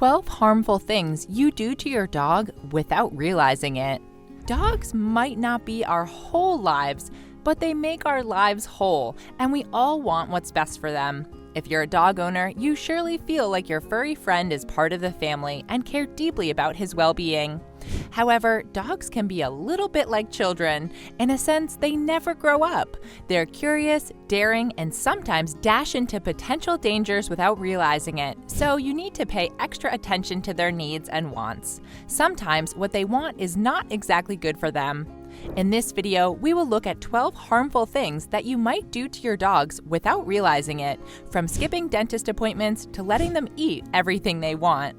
12 harmful things you do to your dog without realizing it. Dogs might not be our whole lives, but they make our lives whole, and we all want what's best for them. If you're a dog owner, you surely feel like your furry friend is part of the family and care deeply about his well-being. However, dogs can be a little bit like children. In a sense, they never grow up. They're curious, daring, and sometimes dash into potential dangers without realizing it, so you need to pay extra attention to their needs and wants. Sometimes what they want is not exactly good for them. In this video, we will look at 12 harmful things that you might do to your dogs without realizing it, from skipping dentist appointments to letting them eat everything they want.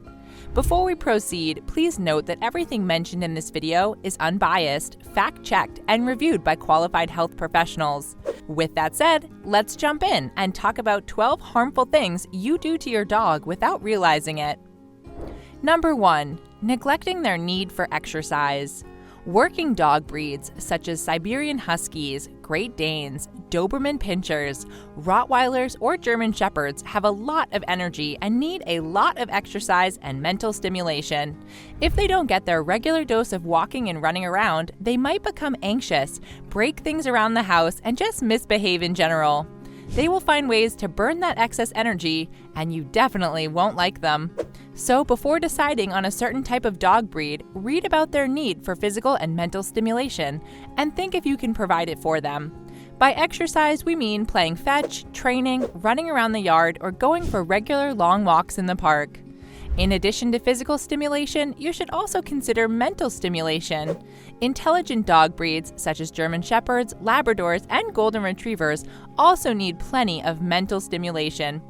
Before we proceed, please note that everything mentioned in this video is unbiased, fact-checked, and reviewed by qualified health professionals. With that said, let's jump in and talk about 12 harmful things you do to your dog without realizing it. Number 1. Neglecting their need for exercise. Working dog breeds such as Siberian Huskies, Great Danes, Doberman Pinschers, Rottweilers, or German Shepherds have a lot of energy and need a lot of exercise and mental stimulation. If they don't get their regular dose of walking and running around, they might become anxious, break things around the house, and just misbehave in general. They will find ways to burn that excess energy, and you definitely won't like them. So before deciding on a certain type of dog breed, read about their need for physical and mental stimulation, and think if you can provide it for them. By exercise, we mean playing fetch, training, running around the yard, or going for regular long walks in the park. In addition to physical stimulation, you should also consider mental stimulation. Intelligent dog breeds, such as German Shepherds, Labradors, and Golden Retrievers, also need plenty of mental stimulation.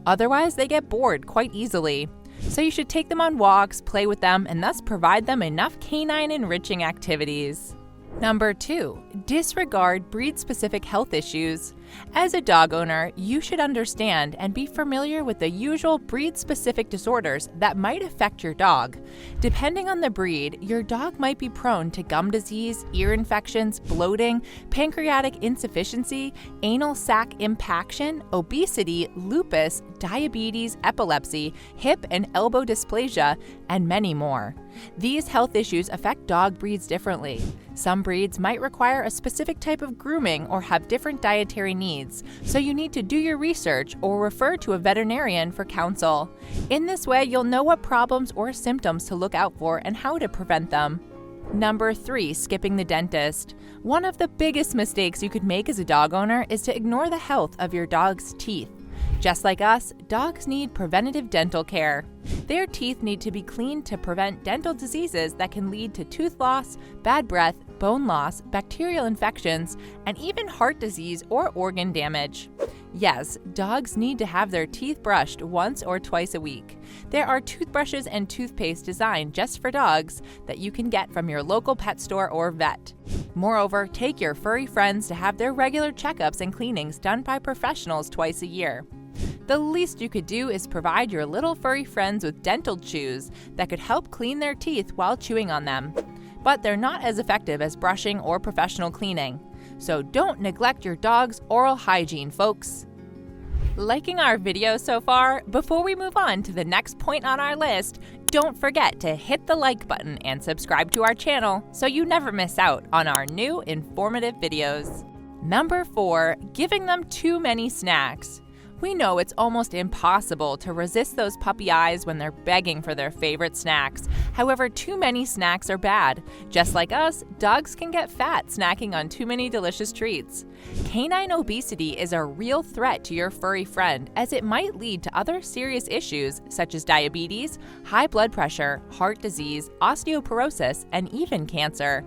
Otherwise, they get bored quite easily. So you should take them on walks, play with them, and thus provide them enough canine enriching activities. Number 2. Disregard breed-specific health issues. As a dog owner, you should understand and be familiar with the usual breed-specific disorders that might affect your dog. Depending on the breed, your dog might be prone to gum disease, ear infections, bloating, pancreatic insufficiency, anal sac impaction, obesity, lupus, diabetes, epilepsy, hip and elbow dysplasia, and many more. These health issues affect dog breeds differently. Some breeds might require a specific type of grooming or have different dietary needs, so you need to do your research or refer to a veterinarian for counsel. In this way, you'll know what problems or symptoms to look out for and how to prevent them. Number 3. Skipping the dentist. One of the biggest mistakes you could make as a dog owner is to ignore the health of your dog's teeth. Just like us, dogs need preventative dental care. Their teeth need to be cleaned to prevent dental diseases that can lead to tooth loss, bad breath, bone loss, bacterial infections, and even heart disease or organ damage. Yes, dogs need to have their teeth brushed once or twice a week. There are toothbrushes and toothpaste designed just for dogs that you can get from your local pet store or vet. Moreover, take your furry friends to have their regular checkups and cleanings done by professionals twice a year. The least you could do is provide your little furry friends with dental chews that could help clean their teeth while chewing on them. But they're not as effective as brushing or professional cleaning. So don't neglect your dog's oral hygiene, folks. Liking our video so far? Before we move on to the next point on our list, don't forget to hit the like button and subscribe to our channel so you never miss out on our new informative videos. Number 4. Giving them too many snacks. We know it's almost impossible to resist those puppy eyes when they're begging for their favorite snacks. However, too many snacks are bad. Just like us, dogs can get fat snacking on too many delicious treats. Canine obesity is a real threat to your furry friend, as it might lead to other serious issues such as diabetes, high blood pressure, heart disease, osteoporosis, and even cancer.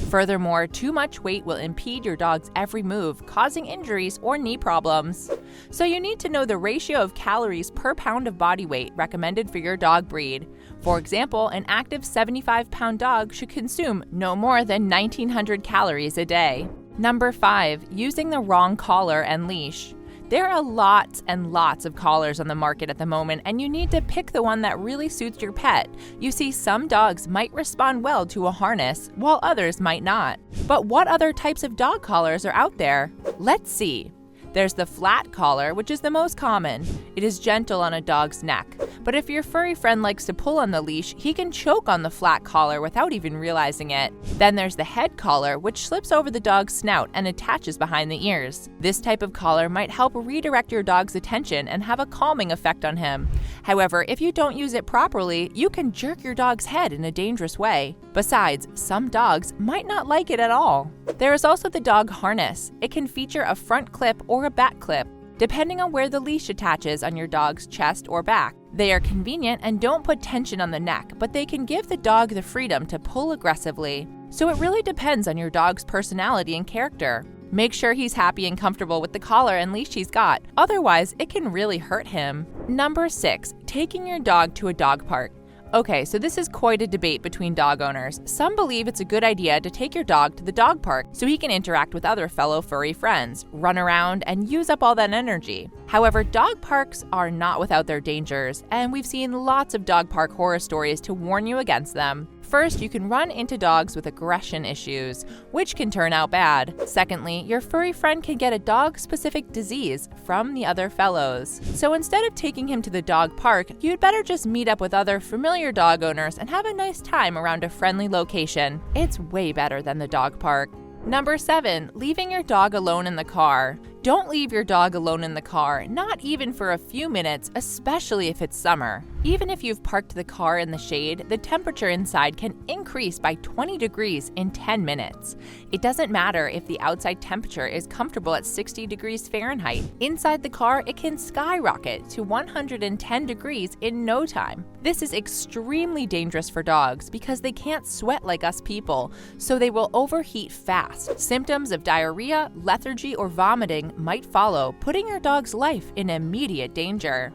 Furthermore, too much weight will impede your dog's every move, causing injuries or knee problems. So you need to know the ratio of calories per pound of body weight recommended for your dog breed. For example, an active 75-pound dog should consume no more than 1,900 calories a day. Number 5. Using the wrong collar and leash. There are lots and lots of collars on the market at the moment, and you need to pick the one that really suits your pet. You see, some dogs might respond well to a harness, while others might not. But what other types of dog collars are out there? Let's see. There's the flat collar, which is the most common. It is gentle on a dog's neck. But if your furry friend likes to pull on the leash, he can choke on the flat collar without even realizing it. Then there's the head collar, which slips over the dog's snout and attaches behind the ears. This type of collar might help redirect your dog's attention and have a calming effect on him. However, if you don't use it properly, you can jerk your dog's head in a dangerous way. Besides, some dogs might not like it at all. There is also the dog harness. It can feature a front clip or a back clip, depending on where the leash attaches on your dog's chest or back. They are convenient and don't put tension on the neck, but they can give the dog the freedom to pull aggressively. So it really depends on your dog's personality and character. Make sure he's happy and comfortable with the collar and leash he's got, otherwise it can really hurt him. Number 6, taking your dog to a dog park. Okay, so this is quite a debate between dog owners. Some believe it's a good idea to take your dog to the dog park so he can interact with other fellow furry friends, run around, and use up all that energy. However, dog parks are not without their dangers, and we've seen lots of dog park horror stories to warn you against them. First, you can run into dogs with aggression issues, which can turn out bad. Secondly, your furry friend can get a dog-specific disease from the other fellows. So instead of taking him to the dog park, you'd better just meet up with other familiar dog owners and have a nice time around a friendly location. It's way better than the dog park. Number 7, leaving your dog alone in the car. Don't leave your dog alone in the car, not even for a few minutes, especially if it's summer. Even if you've parked the car in the shade, the temperature inside can increase by 20 degrees in 10 minutes. It doesn't matter if the outside temperature is comfortable at 60 degrees Fahrenheit. Inside the car, it can skyrocket to 110 degrees in no time. This is extremely dangerous for dogs because they can't sweat like us people, so they will overheat fast. Symptoms of diarrhea, lethargy, or vomiting might follow, putting your dog's life in immediate danger.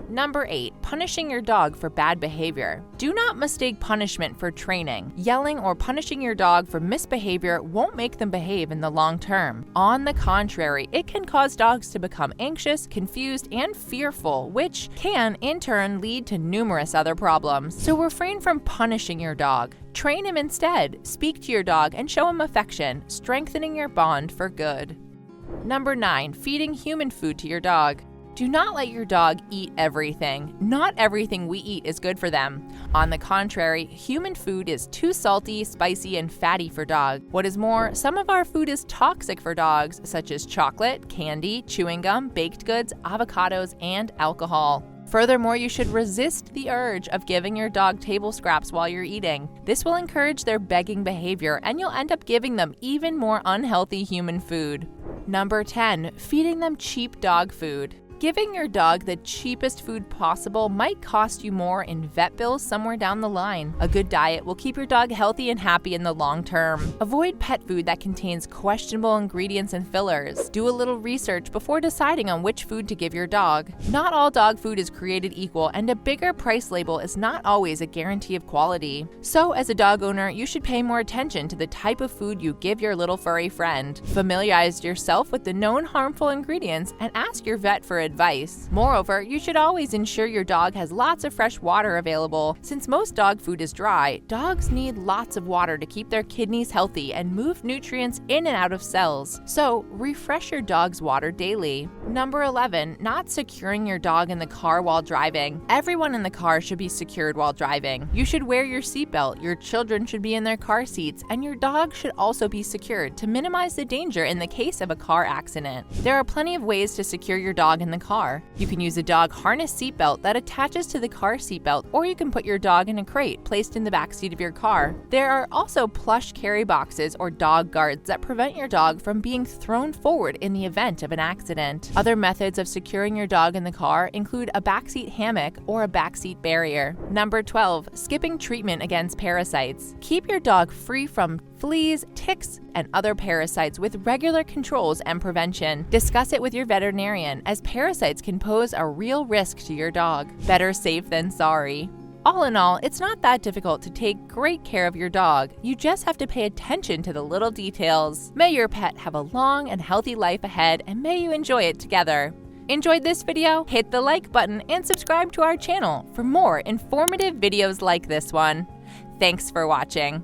Number 8, punishing your dog for bad behavior. Do not mistake punishment for training. Yelling or punishing your dog for misbehavior won't make them behave in the long term. On the contrary, it can cause dogs to become anxious, confused, and fearful, which can, in turn, lead to numerous other problems. So refrain from punishing your dog. Train him instead. Speak to your dog and show him affection, strengthening your bond for good. Number 9, feeding human food to your dog. Do not let your dog eat everything. Not everything we eat is good for them. On the contrary, human food is too salty, spicy, and fatty for dogs. What is more, some of our food is toxic for dogs, such as chocolate, candy, chewing gum, baked goods, avocados, and alcohol. Furthermore, you should resist the urge of giving your dog table scraps while you're eating. This will encourage their begging behavior, and you'll end up giving them even more unhealthy human food. Number 10, feeding them cheap dog food. Giving your dog the cheapest food possible might cost you more in vet bills somewhere down the line. A good diet will keep your dog healthy and happy in the long term. Avoid pet food that contains questionable ingredients and fillers. Do a little research before deciding on which food to give your dog. Not all dog food is created equal, and a bigger price label is not always a guarantee of quality. So, as a dog owner, you should pay more attention to the type of food you give your little furry friend. Familiarize yourself with the known harmful ingredients and ask your vet for advice. Moreover, you should always ensure your dog has lots of fresh water available. Since most dog food is dry, dogs need lots of water to keep their kidneys healthy and move nutrients in and out of cells. So, refresh your dog's water daily. Number 11, not securing your dog in the car while driving. Everyone in the car should be secured while driving. You should wear your seatbelt, your children should be in their car seats, and your dog should also be secured to minimize the danger in the case of a car accident. There are plenty of ways to secure your dog in the car. You can use a dog harness seatbelt that attaches to the car seatbelt, or you can put your dog in a crate placed in the back seat of your car. There are also plush carry boxes or dog guards that prevent your dog from being thrown forward in the event of an accident. Other methods of securing your dog in the car include a backseat hammock or a backseat barrier. Number 12, skipping treatment against parasites. Keep your dog free from fleas, ticks, and other parasites with regular controls and prevention. Discuss it with your veterinarian, as parasites can pose a real risk to your dog. Better safe than sorry. All in all, it's not that difficult to take great care of your dog. You just have to pay attention to the little details. May your pet have a long and healthy life ahead, and may you enjoy it together. Enjoyed this video? Hit the like button and subscribe to our channel for more informative videos like this one. Thanks for watching.